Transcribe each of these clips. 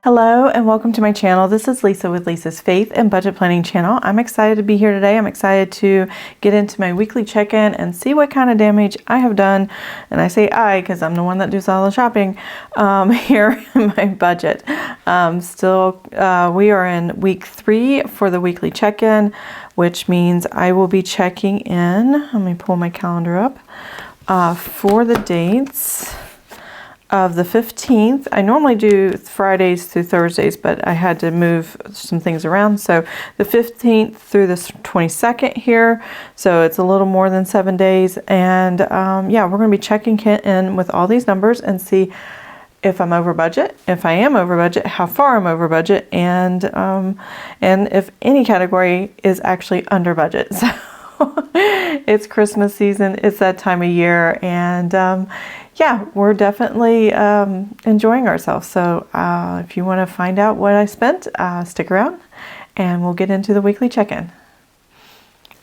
Hello and welcome to my channel. This is Lisa with Lisa's Faith and Budget Planning channel. I'm excited to be here today. I'm excited to get into my weekly check-in and see what kind of damage I have done. And I say I because I'm the one that does all the shopping here in my budget. We are in week 3 for the weekly check-in, which means I will be checking in. Let me pull my calendar up for the dates of the 15th. I normally do Fridays through Thursdays, but I had to move some things around. So the 15th through the 22nd here. So it's a little more than 7 days. And yeah, we're going to be checking in with all these numbers and see if I'm over budget. If I am over budget, how far I'm over budget, and if any category is actually under budget. So it's Christmas season. It's that time of year, and yeah, we're definitely enjoying ourselves. So if you want to find out what I spent, stick around and we'll get into the weekly check-in.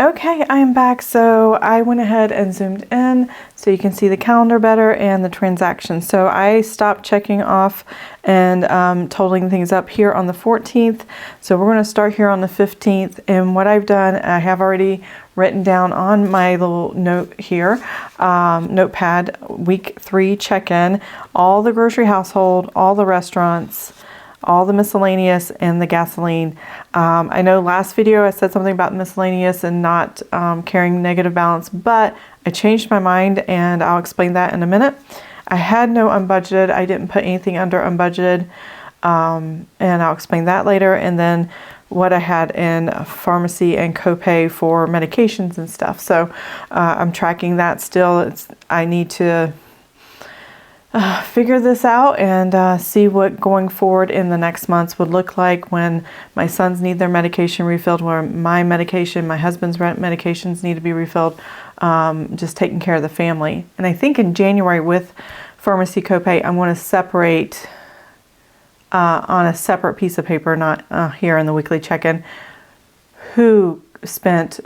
Okay, I am back. So I went ahead and zoomed in so you can see the calendar better and the transactions. So I stopped checking off and totaling things up here on the 14th. So we're going to start here on the 15th. And what I've done, I have already written down on my little note here, notepad, week 3 check-in, all the grocery household, all the restaurants, all the miscellaneous, and the gasoline. I know last video I said something about miscellaneous and not carrying negative balance, but I changed my mind and I'll explain that in a minute. I had no unbudgeted. I didn't put anything under unbudgeted, and I'll explain that later. And then what I had in pharmacy and copay for medications and stuff. So I'm tracking that still. I need to figure this out and see what going forward in the next months would look like when my sons need their medication refilled, where my husband's medications need to be refilled, just taking care of the family. And I think in January with pharmacy copay, I'm going to separate on a separate piece of paper, not here in the weekly check-in, who spent,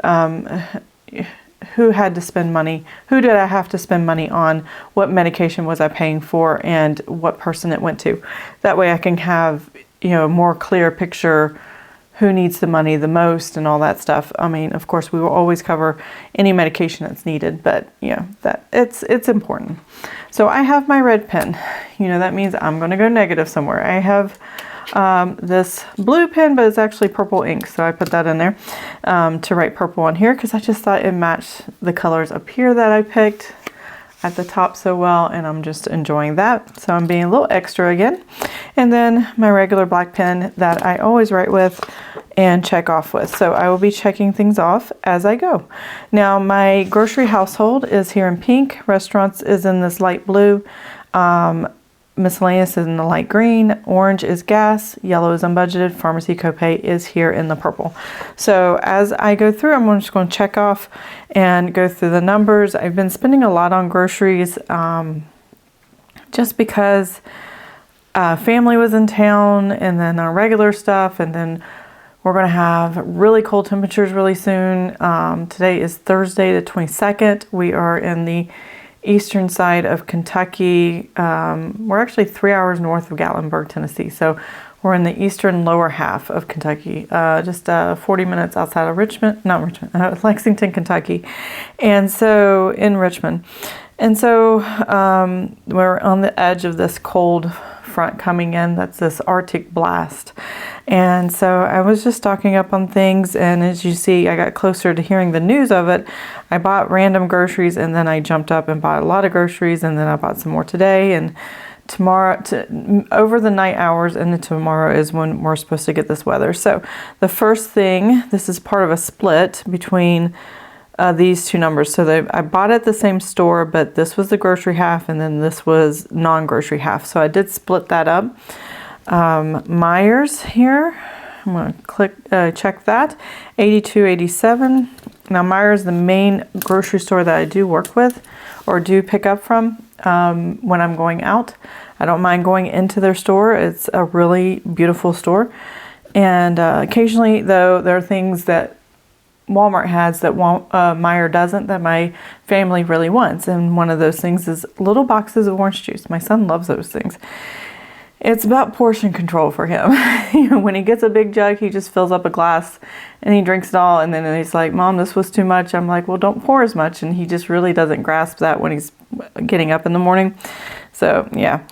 who had to spend money, who did I have to spend money on, what medication was I paying for, and what person it went to. That way I can have, a more clear picture who needs the money the most and all that stuff. I mean, of course, we will always cover any medication that's needed, but that it's important. So I have my red pen. That means I'm going to go negative somewhere. I have this blue pen, but it's actually purple ink, so I put that in there to write purple on here because I just thought it matched the colors up here that I picked at the top so well, and I'm just enjoying that. So I'm being a little extra again. And then my regular black pen that I always write with and check off with. So I will be checking things off as I go. Now my grocery household is here in pink, restaurants is in this light blue, miscellaneous is in the light green, orange is gas, yellow is unbudgeted, pharmacy copay is here in the purple. So as I go through, I'm just going to check off and go through the numbers. I've been spending a lot on groceries just because family was in town, and then our regular stuff, and then we're going to have really cold temperatures really soon. Today is Thursday the 22nd. We are in the eastern side of Kentucky. We're actually 3 hours north of Gatlinburg, Tennessee. So we're in the eastern lower half of Kentucky, just 40 minutes outside of Lexington, Kentucky. And so in Richmond. And so we're on the edge of this cold front coming in. That's this Arctic blast. And so I was just stocking up on things, and as you see, I got closer to hearing the news of it. I bought random groceries, and then I jumped up and bought a lot of groceries, and then I bought some more today, and tomorrow, over the night hours, and then tomorrow is when we're supposed to get this weather. So the first thing, this is part of a split between these two numbers. So I bought it at the same store, but this was the grocery half, and then this was non-grocery half. So I did split that up. Myers here, I'm going to check that, 82.87. Now Myers, the main grocery store that I do work with or do pick up from when I'm going out. I don't mind going into their store. It's a really beautiful store. And occasionally, though, there are things that Walmart has that Meijer doesn't, that my family really wants. And one of those things is little boxes of orange juice. My son loves those things. It's about portion control for him. You know, when he gets a big jug, he just fills up a glass and he drinks it all. And then he's like, Mom, this was too much. I'm like, well, don't pour as much. And he just really doesn't grasp that when he's getting up in the morning. So yeah.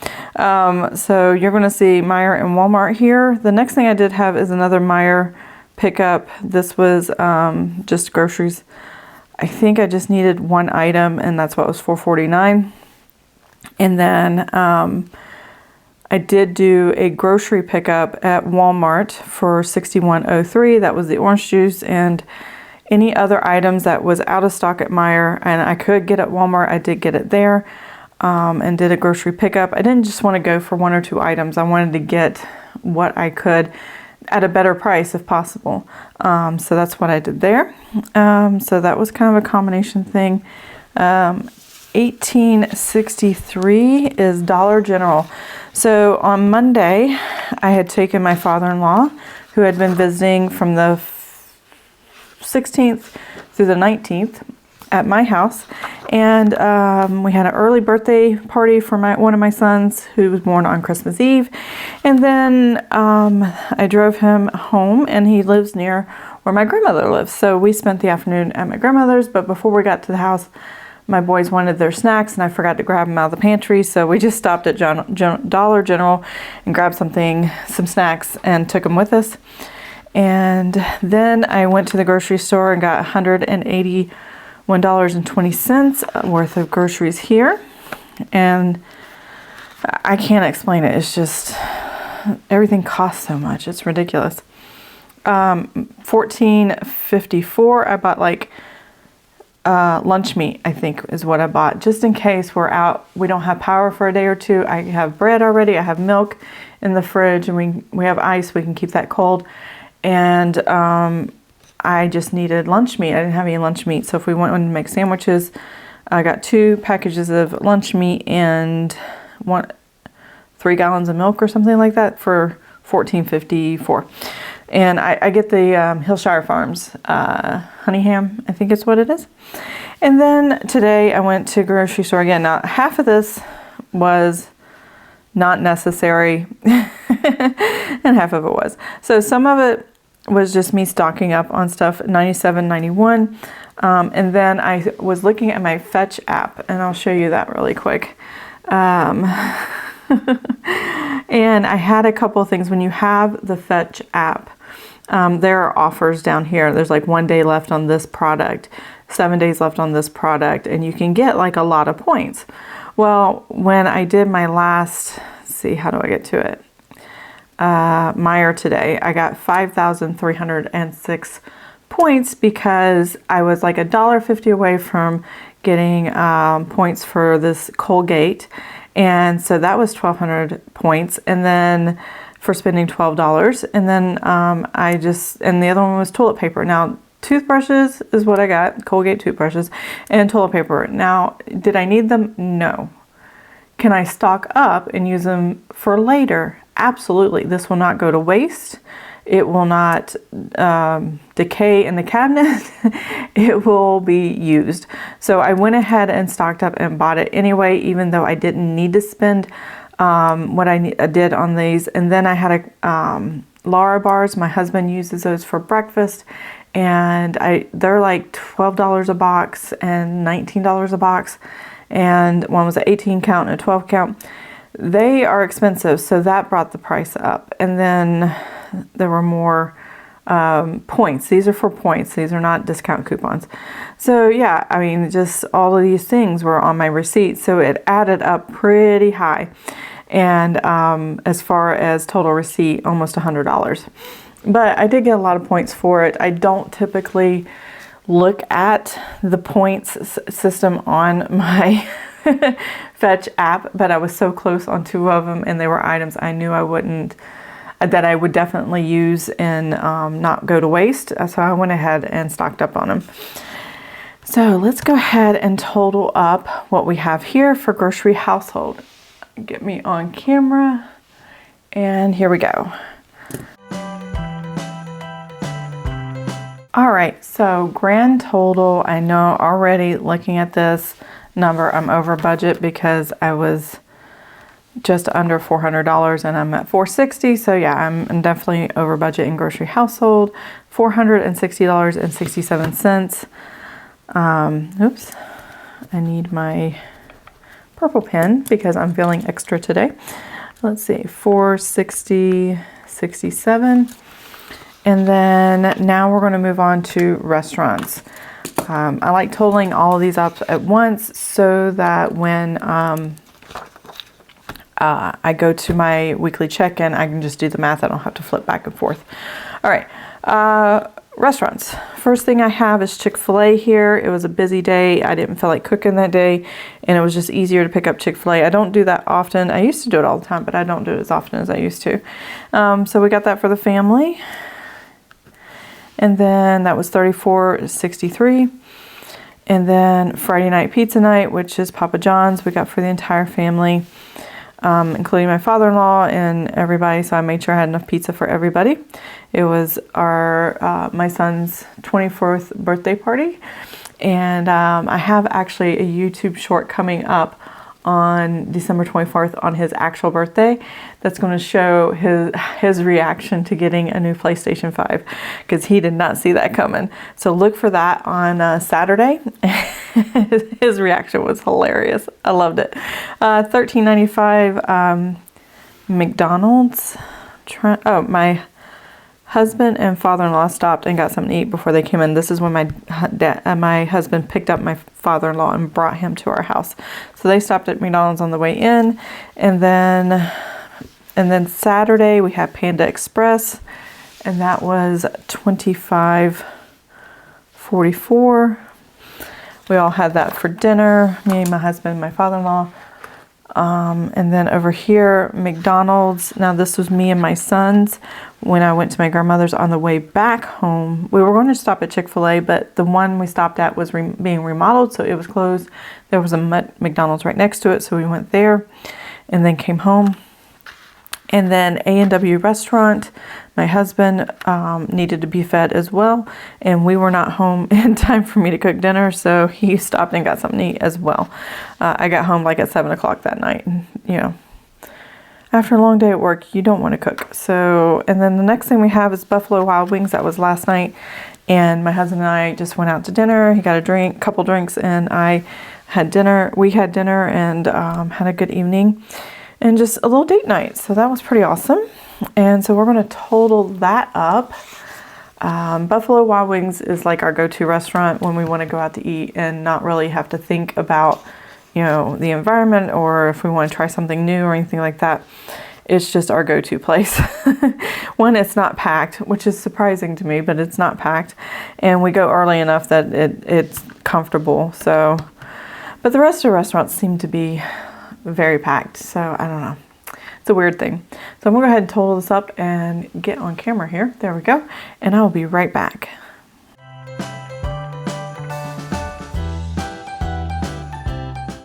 So you're going to see Meijer and Walmart here. The next thing I did have is another Meijer pickup. This was just groceries. I think I just needed one item, and that's what was $4.49. And then I did do a grocery pickup at Walmart for $61.03. That was the orange juice and any other items that was out of stock at Meijer and I could get at Walmart. I did get it there and did a grocery pickup. I didn't just want to go for one or two items. I wanted to get what I could at a better price if possible. So that's what I did there. So that was kind of a combination thing. 1863 is Dollar General. So on Monday, I had taken my father-in-law, who had been visiting from the 16th through the 19th at my house, and we had an early birthday party for one of my sons who was born on Christmas Eve. And then I drove him home, and he lives near where my grandmother lives. So we spent the afternoon at my grandmother's, but before we got to the house, my boys wanted their snacks, and I forgot to grab them out of the pantry, so we just stopped at Dollar General and grabbed some snacks and took them with us. And then I went to the grocery store and got $181.20 worth of groceries here. And I can't explain it. It's just, everything costs so much. It's ridiculous. $14.54. I bought like lunch meat, I think is what I bought, just in case we're out, we don't have power for a day or two. I have bread already, I have milk in the fridge, and we have ice, we can keep that cold. And I just needed lunch meat. I didn't have any lunch meat, so if we wanted to make sandwiches, I got 2 packages of lunch meat and 3 gallons of milk or something like that for $14.54. And I get the Hillshire Farms honey ham, I think it's what it is. And then today I went to grocery store again. Now, half of this was not necessary and half of it was. So some of it was just me stocking up on stuff, $97.91. And then I was looking at my Fetch app, and I'll show you that really quick. And I had a couple of things. When you have the Fetch app, there are offers down here. There's like 1 day left on this product, 7 days left on this product, and you can get like a lot of points. Well, when I did my last, let's see, how do I get to it? Meijer today, I got 5,306 points because I was like $1.50 away from getting points for this Colgate. And so that was 1,200 points. And then for spending $12. And then and the other one was toilet paper. Now, toothbrushes is what I got, Colgate toothbrushes, and toilet paper. Now, did I need them? No. Can I stock up and use them for later? Absolutely. This will not go to waste. It will not decay in the cabinet. It will be used. So I went ahead and stocked up and bought it anyway, even though I didn't need to spend what I did on these. And then I had Lara bars. My husband uses those for breakfast, and they're like $12 a box and $19 a box, and one was an 18 count and a 12 count. They are expensive, so that brought the price up. And then there were more points. These are for points. These are not discount coupons. So yeah, I mean, just all of these things were on my receipt, so it added up pretty high. And as far as total receipt, almost $100. But I did get a lot of points for it. I don't typically look at the points system on my Fetch app, but I was so close on 2 of them, and they were items I knew that I would definitely use and not go to waste. So I went ahead and stocked up on them. So let's go ahead and total up what we have here for grocery household. Get me on camera, and here we go. All right, so grand total, I know already looking at this number, I'm over budget because I was just under $400, and I'm at $460. So yeah, I'm definitely over budget in grocery household. $460.67. Oops, I need my purple pen because I'm feeling extra today. Let's see, $460.67. And then now we're going to move on to restaurants. I like totaling all of these up at once so that when I go to my weekly check-in, I can just do the math. I don't have to flip back and forth. All right, restaurants. First thing I have is Chick-fil-A here. It was a busy day. I didn't feel like cooking that day, and it was just easier to pick up Chick-fil-A. I don't do that often. I used to do it all the time, but I don't do it as often as I used to. So we got that for the family. And then that was $34.63. And then Friday night pizza night, which is Papa John's, we got for the entire family, including my father-in-law and everybody. So I made sure I had enough pizza for everybody. It was my son's 24th birthday party. And I have actually a YouTube short coming up on December 24th on his actual birthday that's going to show his reaction to getting a new PlayStation 5, because he did not see that coming. So look for that on Saturday. His reaction was hilarious. I loved it. $13.95 McDonald's. My husband and father-in-law stopped and got something to eat before they came in. This is when my husband picked up my father-in-law and brought him to our house. So they stopped at McDonald's on the way in, and then Saturday we had Panda Express, and that was $25.44. We all had that for dinner. Me, my husband, my father-in-law. And then over here, McDonald's. Now this was me and my sons when I went to my grandmother's on the way back home. We were going to stop at Chick-fil-A, but the one we stopped at was being remodeled, so it was closed. There was a McDonald's right next to it, so we went there and then came home. And then A&W restaurant, my husband needed to be fed as well, and we were not home in time for me to cook dinner, so he stopped and got something to eat as well. I got home like at 7 o'clock that night, and after a long day at work, you don't want to cook. So, and then the next thing we have is Buffalo Wild Wings. That was last night, and my husband and I just went out to dinner. He got a couple drinks, and I had dinner. We had dinner and had a good evening. And just a little date night. So that was pretty awesome. And so we're going to total that up. Buffalo Wild Wings is like our go-to restaurant when we want to go out to eat and not really have to think about, the environment or if we want to try something new or anything like that. It's just our go-to place. One, it's not packed, which is surprising to me, but it's not packed. And we go early enough that it's comfortable. So, but the rest of the restaurants seem to be very packed, so I don't know. It's a weird thing. So I'm gonna go ahead and total this up and get on camera here. There we go. And I'll be right back.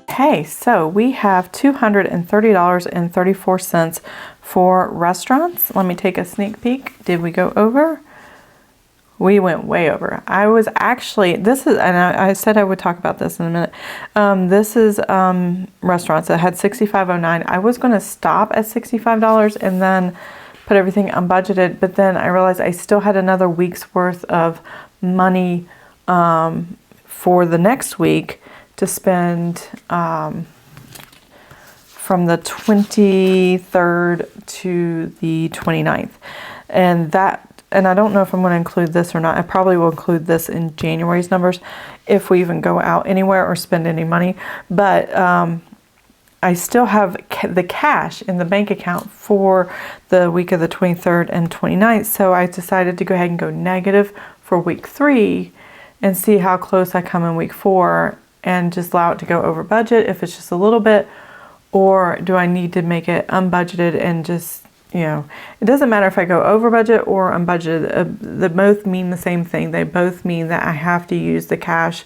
Okay, so we have $230.34 for restaurants. Let me take a sneak peek. Did we go over? We went way over. I was actually, and I said I would talk about this in a minute. This is restaurants that had $65.09. I was going to stop at $65 and then put everything unbudgeted, but then I realized I still had another week's worth of money for the next week to spend from the 23rd to the 29th. And I don't know if I'm going to include this or not. I probably will include this in January's numbers if we even go out anywhere or spend any money. But I still have the cash in the bank account for the week of the 23rd and 29th. So I decided to go ahead and go negative for week 3 and see how close I come in week 4 and just allow it to go over budget if it's just a little bit, or do I need to make it unbudgeted and just, it doesn't matter if I go over budget or unbudgeted. They both mean the same thing. They both mean that I have to use the cash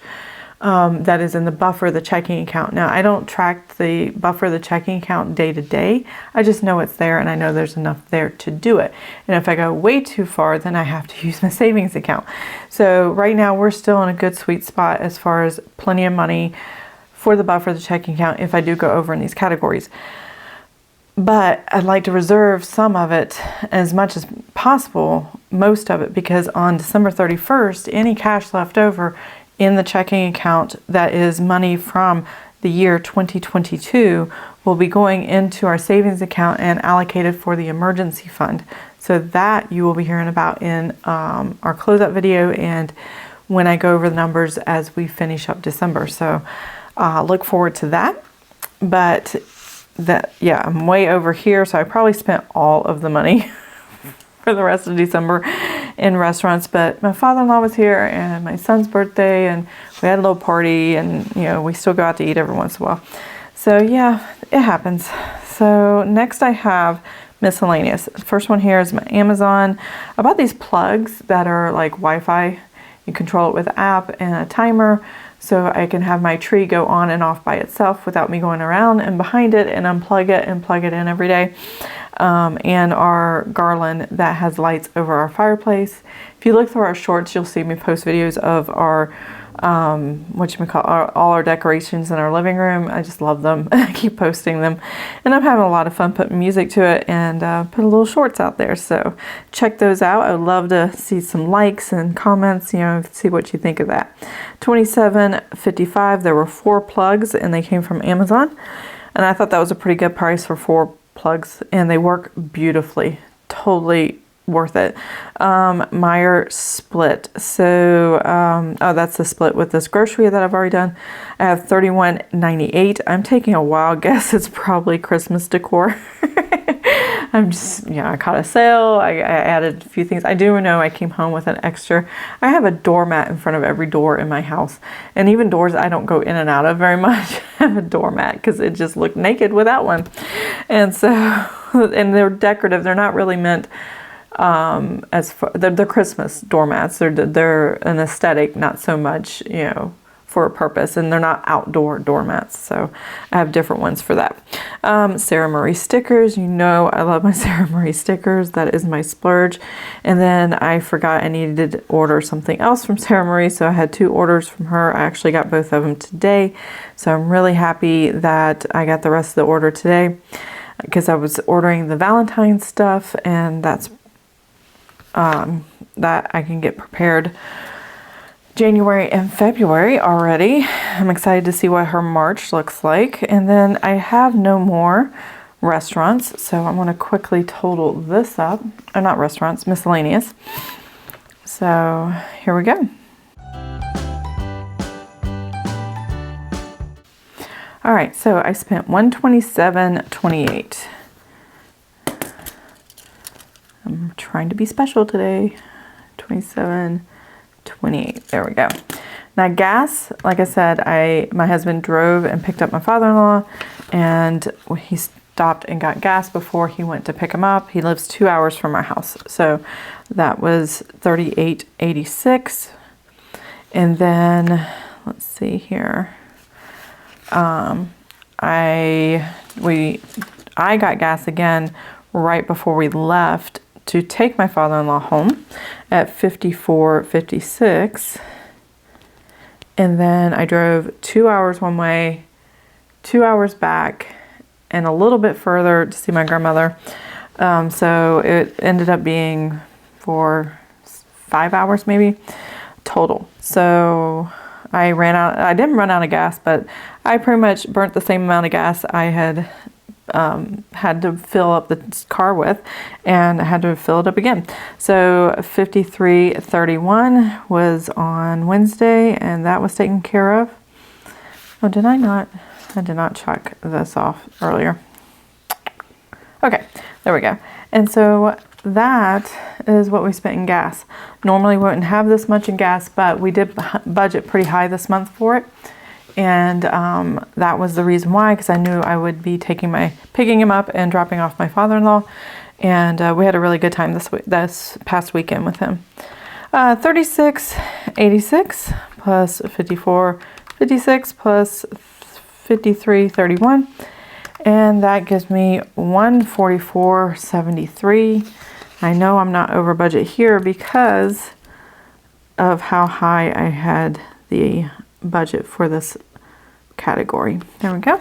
that is in the buffer, the checking account. Now, I don't track the buffer, the checking account day to day. I just know it's there and I know there's enough there to do it. And if I go way too far, then I have to use my savings account. So right now we're still in a good sweet spot as far as plenty of money for the buffer, the checking account, if I do go over in these categories. but I'd like to reserve some of it, as much as possible, most of it, because on December 31st, any cash left over in the checking account that is money from the year 2022 will be going into our savings account and allocated for the emergency fund. So that you will be hearing about in our closeout video and when I go over the numbers as we finish up December. So look forward to that. But yeah, I'm way over here, so I probably spent all of the money for the rest of December in restaurants. But my father-in-law was here and my son's birthday, and we had a little party, and we still go out to eat every once in a while. So yeah, it happens. So next I have miscellaneous. The first one here is my Amazon. I bought these plugs that are like Wi-Fi. You control it with an app and a timer, so I can have my tree go on and off by itself without me going around and behind it and unplug it and plug it in every day. And our garland that has lights over our fireplace. If you look through our shorts, you'll see me post videos of our all our decorations in our living room. I just love them. I keep posting them, and I'm having a lot of fun putting music to it and put a little shorts out there. So check those out. I would love to see some likes and comments. See what you think of that. $27.55. There were 4 plugs, and they came from Amazon, and I thought that was a pretty good price for 4 plugs, and they work beautifully. Totally worth it. Meyer split. So, that's the split with this grocery that I've already done. I have $31.98. I'm taking a wild guess. It's probably Christmas decor. I caught a sale. I added a few things. I do know I came home with an extra. I have a doormat in front of every door in my house. And even doors I don't go in and out of very much, I have a doormat because it just looked naked without one. And so, and they're decorative. They're not really meant they're Christmas doormats. They're an aesthetic, not so much, for a purpose, and they're not outdoor doormats. So I have different ones for that. Sarah Marie stickers. I love my Sarah Marie stickers. That is my splurge. And then I forgot I needed to order something else from Sarah Marie, so I had 2 orders from her. I actually got both of them today, so I'm really happy that I got the rest of the order today, because I was ordering the Valentine's stuff, and that's that I can get prepared January and February already. I'm excited to see what her March looks like. And then I have no more restaurants, so I'm going to quickly total this up. Not restaurants, miscellaneous. So here we go. All right, so I spent $127.28. I'm trying to be special today. $27.28. There we go. Now gas, like I said, my husband drove and picked up my father-in-law, and he stopped and got gas before he went to pick him up. He lives 2 hours from our house, so that was $38.86. And then let's see here. I got gas again right before we left to take my father-in-law home at $54.56, and then I drove 2 hours one way, 2 hours back, and a little bit further to see my grandmother. So it ended up being for 5 hours maybe total. So I didn't run out of gas, but I pretty much burnt the same amount of gas I had to fill up the car with, and I had to fill it up again. So $53.31 was on Wednesday, and that was taken care of. Oh, did I not? I did not check this off earlier. Okay, there we go. And so that is what we spent in gas. Normally we wouldn't have this much in gas, but we did budget pretty high this month for it. And that was the reason why, because I knew I would be picking him up and dropping off my father-in-law, and we had a really good time this past weekend with him. $36.86 plus $54.56 plus $53.31, and that gives me $144.73. I know I'm not over budget here because of how high I had the budget for this category. There we go.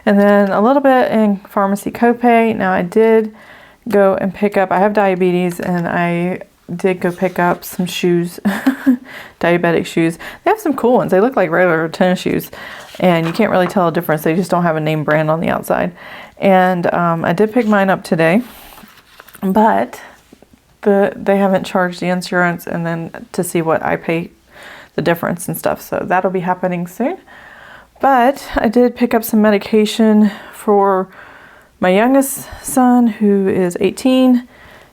And then a little bit in pharmacy copay. Now I did go and pick up, I have diabetes, and I did go pick up some shoes, diabetic shoes. They have some cool ones. They look like regular tennis shoes, and you can't really tell a difference. They just don't have a name brand on the outside. And I did pick mine up today, but they haven't charged the insurance and then to see what I pay, the difference and stuff. So that'll be happening soon. But I did pick up some medication for my youngest son, who is 18,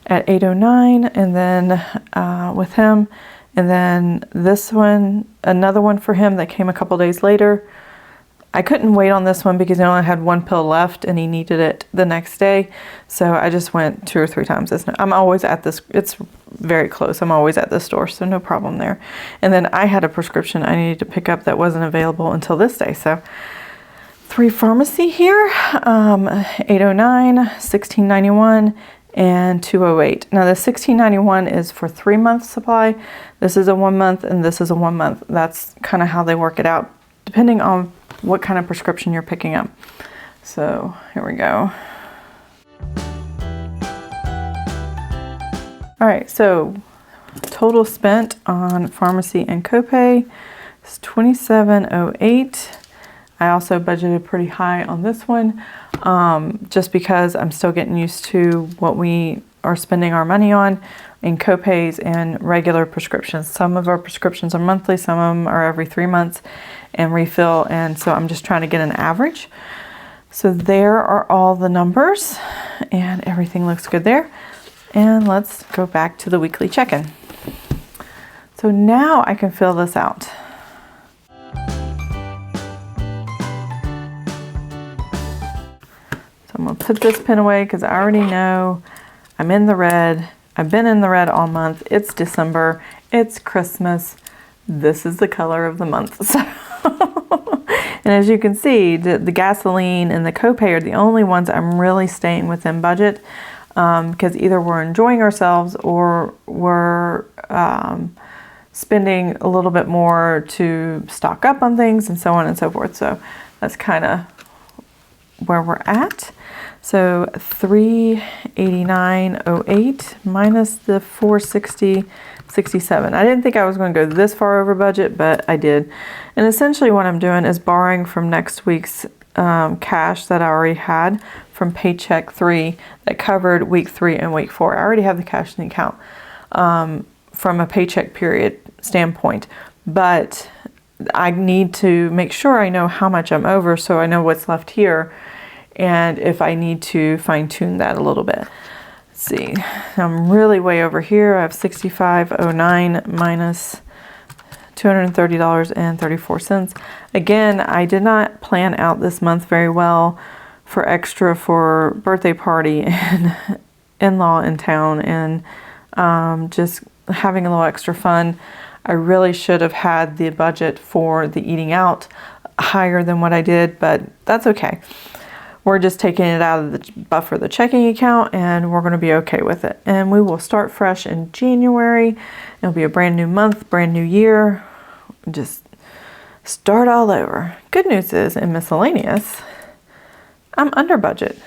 at 8:09, and then with him, and then this one, another one for him that came a couple days later. I couldn't wait on this one because he only had one pill left and he needed it the next day. So I just went 2 or 3 times. I'm always at this, it's very close. I'm always at this store, so no problem there. And then I had a prescription I needed to pick up that wasn't available until this day. So 3 pharmacy here, 809, 1691, and 208. Now the 1691 is for 3 months supply. This is a 1 month and this is a 1 month. That's kind of how they work it out, depending on what kind of prescription you're picking up. So here we go. All right, so total spent on pharmacy and copay is $27.08. I also budgeted pretty high on this one, just because I'm still getting used to what we are spending our money on in copays and regular prescriptions. Some of our prescriptions are monthly, some of them are every 3 months and refill, and so I'm just trying to get an average. So there are all the numbers and everything looks good there. And let's go back to the weekly check-in. So now I can fill this out. So I'm gonna put this pin away because I already know I'm in the red. I've been in the red all month. It's December, it's Christmas. This is the color of the month. So and as you can see, the gasoline and the copay are the only ones I'm really staying within budget, because either we're enjoying ourselves or we're spending a little bit more to stock up on things and so on and so forth. So that's kind of where we're at. So 389.08 minus the 460.67. I didn't think I was going to go this far over budget, but I did. And essentially what I'm doing is borrowing from next week's cash that I already had from Paycheck 3 that covered week 3 and week 4. I already have the cash in the account from a paycheck period standpoint, but I need to make sure I know how much I'm over so I know what's left here and if I need to fine tune that a little bit. Let's see, I'm really way over here. I have 65.09 minus $230.34. Again, I did not plan out this month very well for extra for birthday party and in-law in town and just having a little extra fun. I really should have had the budget for the eating out higher than what I did, but that's okay. We're just taking it out of the buffer, the checking account, and we're going to be okay with it. And we will start fresh in January. It'll be a brand new month, brand new year. Just start all over. Good news is in miscellaneous, I'm under budget.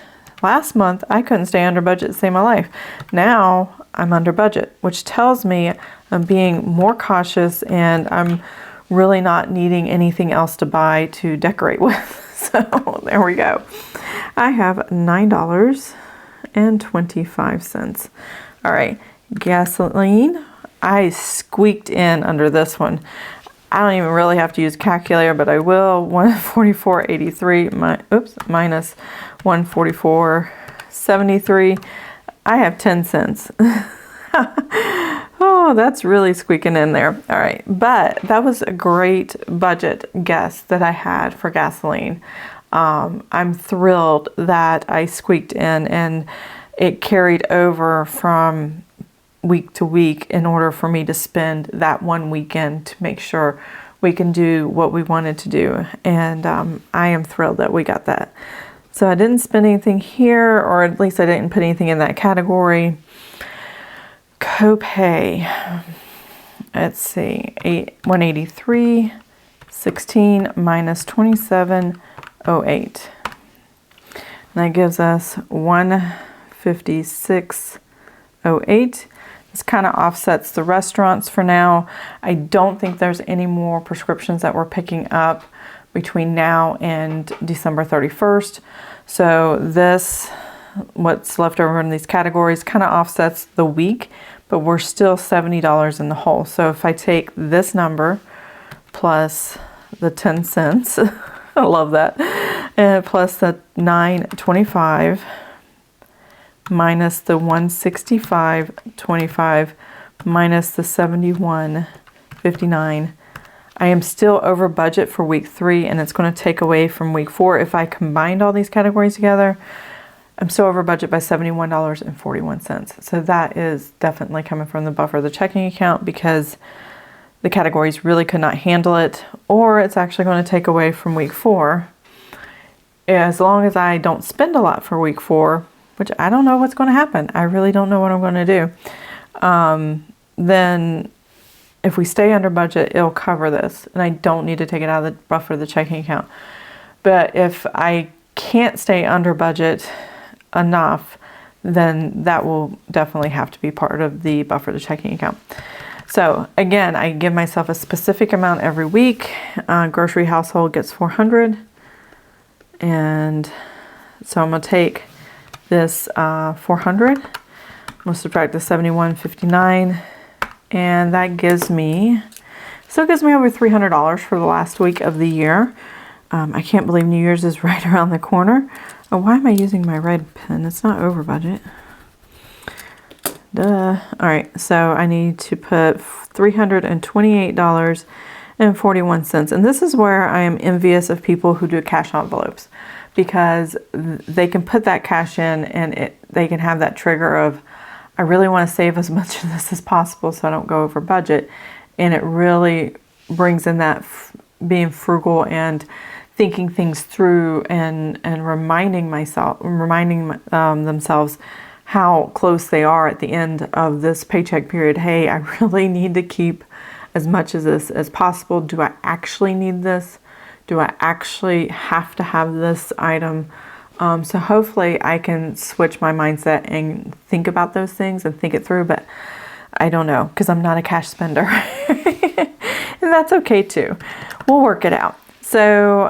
Last month, I couldn't stay under budget to save my life. Now I'm under budget, which tells me I'm being more cautious and I'm really not needing anything else to buy to decorate with. So there we go. I have $9.25. All right, gasoline. I squeaked in under this one. I don't even really have to use a calculator, but I will. 144.83 minus 144.73. I have 10 cents. Oh, that's really squeaking in there. All right, but that was a great budget guess that I had for gasoline. I'm thrilled that I squeaked in and it carried over from week to week in order for me to spend that one weekend to make sure we can do what we wanted to do. And I am thrilled that we got that. So I didn't spend anything here, or at least I didn't put anything in that category. Copay, let's see, 183.16 minus 27.08. And that gives us 156.08. This kind of offsets the restaurants for now. I don't think there's any more prescriptions that we're picking up between now and December 31st. So this, what's left over in these categories, kind of offsets the week, but we're still $70 in the hole. So if I take this number plus the 10 cents, I love that, plus the $9.25 minus the $165.25 minus the $71.59, I am still over budget for week 3, and it's going to take away from week 4. If I combined all these categories together, I'm still over budget by $71.41. So that is definitely coming from the buffer of the checking account, because the categories really could not handle it, or it's actually going to take away from week 4. As long as I don't spend a lot for week 4, which I don't know what's going to happen. I really don't know what I'm going to do. Then if we stay under budget, it'll cover this, and I don't need to take it out of the buffer of the checking account. But if I can't stay under budget enough, then that will definitely have to be part of the buffer of the checking account. So again, I give myself a specific amount every week. Grocery household gets 400. And so I'm going to take this 400. I'm going to subtract the 71.59. And that gives me, still gives me over $300 for the last week of the year. I can't believe New Year's is right around the corner. Oh, why am I using my red pen? It's not over budget. Duh. All right, so I need to put $328.41. And this is where I am envious of people who do cash envelopes, because they can put that cash in and they can have that trigger of, I really want to save as much of this as possible so I don't go over budget. And it really brings in that being frugal and thinking things through, and reminding themselves how close they are at the end of this paycheck period. Hey, I really need to keep as much of this as possible. Do I actually need this? Do I actually have to have this item? So hopefully I can switch my mindset and think about those things and think it through, but I don't know, because I'm not a cash spender. And that's okay too. We'll work it out. So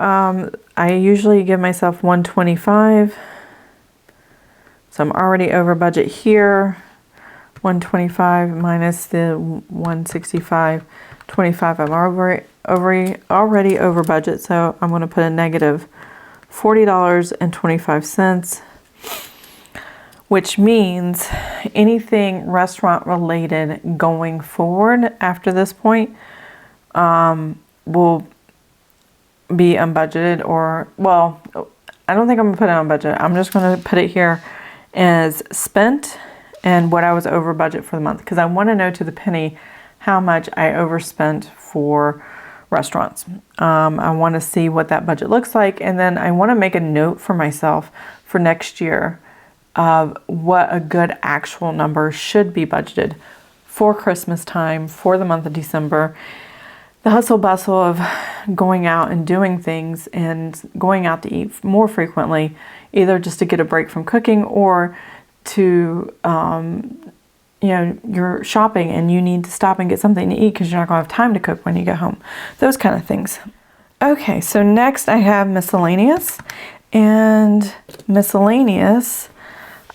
I usually give myself 125. So I'm already over budget here. 125 minus the 165.25. I'm already over budget, so I'm going to put a negative $40.25, which means anything restaurant related going forward after this point will be unbudgeted, or, well, I don't think I'm going to put it on budget. I'm just going to put it here as spent and what I was over budget for the month, because I want to know to the penny how much I overspent for restaurants. I want to see what that budget looks like, and then I want to make a note for myself for next year of what a good actual number should be budgeted for Christmas time, for the month of December. The hustle bustle of going out and doing things and going out to eat more frequently, either just to get a break from cooking, or to, you're shopping and you need to stop and get something to eat because you're not going to have time to cook when you get home. Those kind of things. Okay, so next I have miscellaneous. And miscellaneous,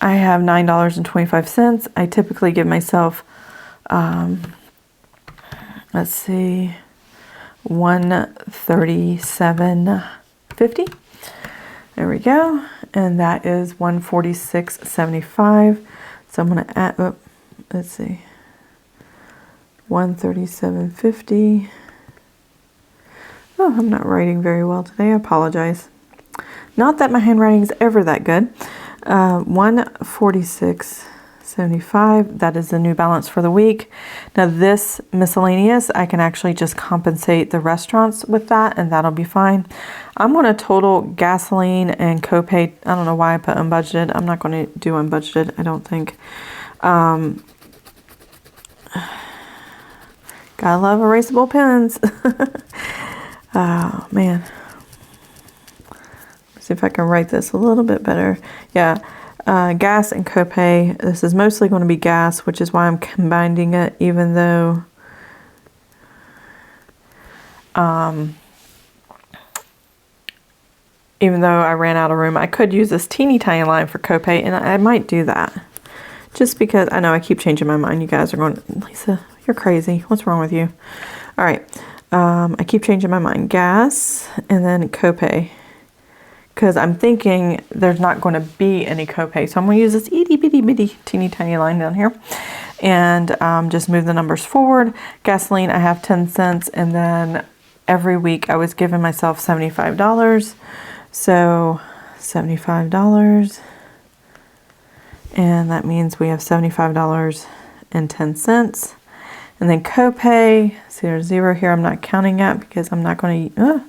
I have $9.25. I typically give myself, let's see, $137.50. There we go. And that is $146.75. So I'm going to add, let's see, $137.50. Oh, I'm not writing very well today. I apologize. Not that my handwriting is ever that good. $146.75. That is the new balance for the week. Now this miscellaneous, I can actually just compensate the restaurants with that, and that'll be fine. I'm going to total gasoline and copay. I don't know why I put unbudgeted. I'm not going to do unbudgeted, I don't think. Gotta love erasable pens. Oh man. Let's See if I can write this a little bit better. Yeah, gas and copay. This is mostly going to be gas, which is why I'm combining it, even though I ran out of room. I could use this teeny tiny line for copay, and I might do that. Just because I know I keep changing my mind. You guys are going, Lisa, you're crazy. What's wrong with you? All right. I keep changing my mind. Gas and then copay. Because I'm thinking there's not going to be any copay. So I'm going to use this itty bitty bitty teeny tiny line down here. And just move the numbers forward. Gasoline, I have 10 cents. And then every week I was giving myself $75. So $75. And that means we have $75.10. And then copay, see there's 0 here. I'm not counting yet because I'm not going to,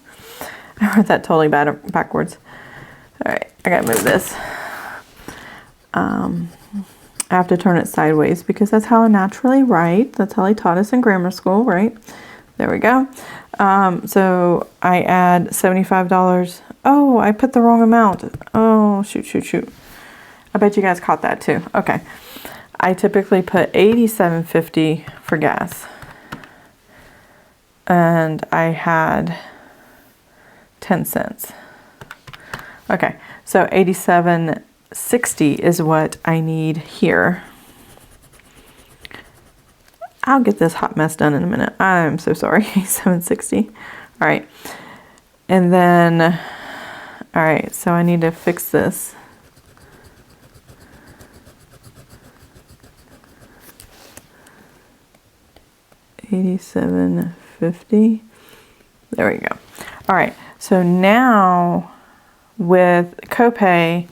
I wrote that totally backwards. All right, I gotta move this. I have to turn it sideways because that's how I naturally write. That's how they taught us in grammar school, right? There we go. So I add $75. Oh, I put the wrong amount. Oh, shoot. I bet you guys caught that too. Okay. I typically put $87.50 for gas. And I had 10 cents. Okay, so $87.60 is what I need here. I'll get this hot mess done in a minute. I'm so sorry. $87.60. All right. And then, all right, so I need to fix this. $87.50. There we go. All right, so now with copay,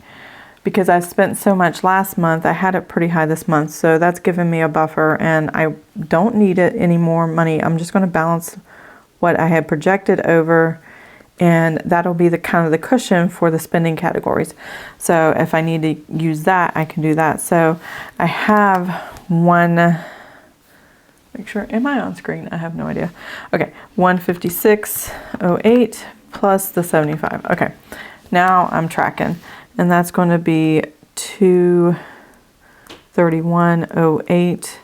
because I spent so much last month, I had it pretty high this month, so that's given me a buffer, and I don't need it any more money. I'm just going to balance what I had projected over, and that'll be the kind of the cushion for the spending categories. So if I need to use that, I can do that. So I have one. Make sure, am I on screen? I have no idea. Okay, 156.08 plus the 75. Okay, now I'm tracking, and that's going to be 231.08,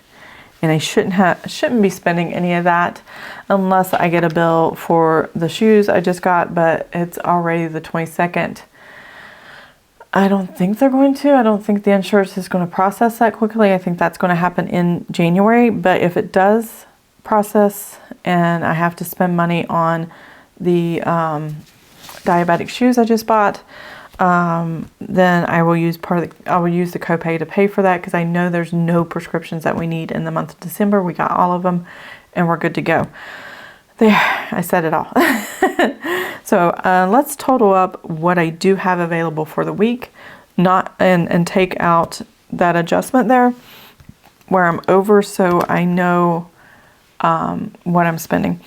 and I shouldn't be spending any of that unless I get a bill for the shoes I just got, but it's already the 22nd. I don't think they're going to. I don't think the insurance is going to process that quickly. I think that's going to happen in January. But if it does process and I have to spend money on the diabetic shoes I just bought, then I will use I will use the copay to pay for that, because I know there's no prescriptions that we need in the month of December. We got all of them, and we're good to go. There, I said it all. So let's total up what I do have available for the week, and take out that adjustment there where I'm over, so I know what I'm spending.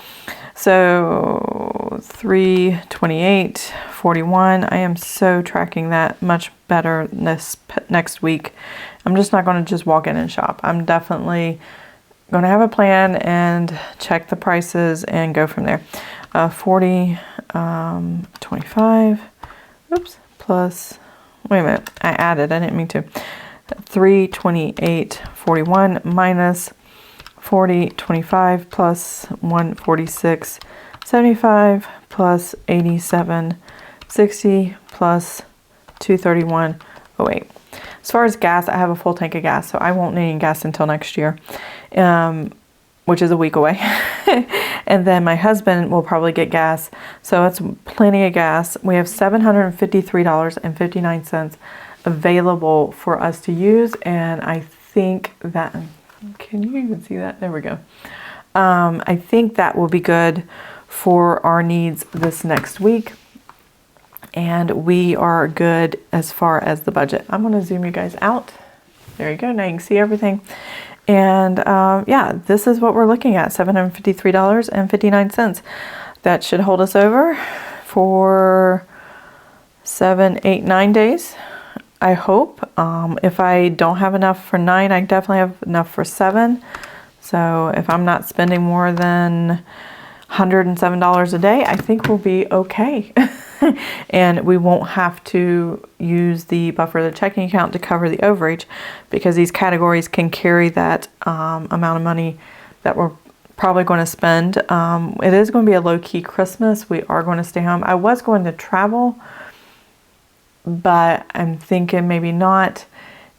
So $328.41. I am so tracking that much better this next week. I'm just not going to just walk in and shop. I'm definitely going to have a plan and check the prices and go from there. 25. Oops. Plus, wait a minute. I added. I didn't mean to. 328.41 minus 40.25 plus 146.75 plus 87.60 plus 231.08. As far as gas, I have a full tank of gas, so I won't need any gas until next year, which is a week away. And then my husband will probably get gas, so it's plenty of gas. We have $753.59 available for us to use, and I think that, can you even see that? There we go. I think that will be good for our needs this next week. And we are good as far as the budget. I'm going to zoom you guys out. There you go. Now you can see everything. And yeah, this is what we're looking at, $753.59. That should hold us over for 7, 8, 9 days, I hope. If I don't have enough for 9, I definitely have enough for 7. So if I'm not spending more than $107 a day, I think we'll be okay. And we won't have to use the buffer of the checking account to cover the overage, because these categories can carry that amount of money that we're probably going to spend. It is going to be a low-key Christmas. We are going to stay home. I was going to travel, but I'm thinking maybe not,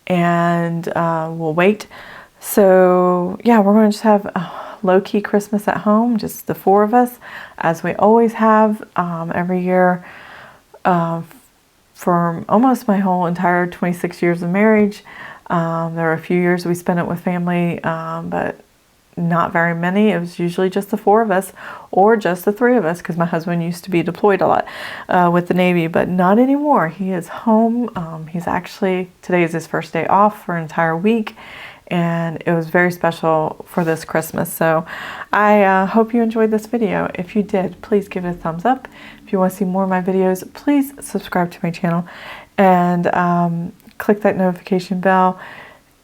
and we'll wait. So yeah, we're going to just have a low-key Christmas at home, just the four of us, as we always have every year for almost my whole entire 26 years of marriage. There are a few years we spent it with family, but not very many. It was usually just the four of us, or just the three of us, because my husband used to be deployed a lot with the Navy, but not anymore. He is home. He's actually, today is his first day off for an entire week, and it was very special for this Christmas. So I hope you enjoyed this video. If you did, please give it a thumbs up. If you want to see more of my videos, please subscribe to my channel and click that notification bell.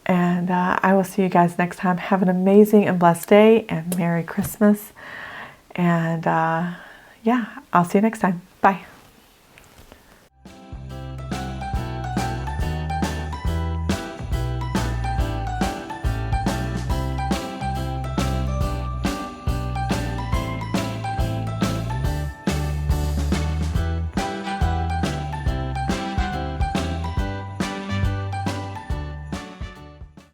And I will see you guys next time. Have an amazing and blessed day, and Merry Christmas. And yeah, I'll see you next time. Bye.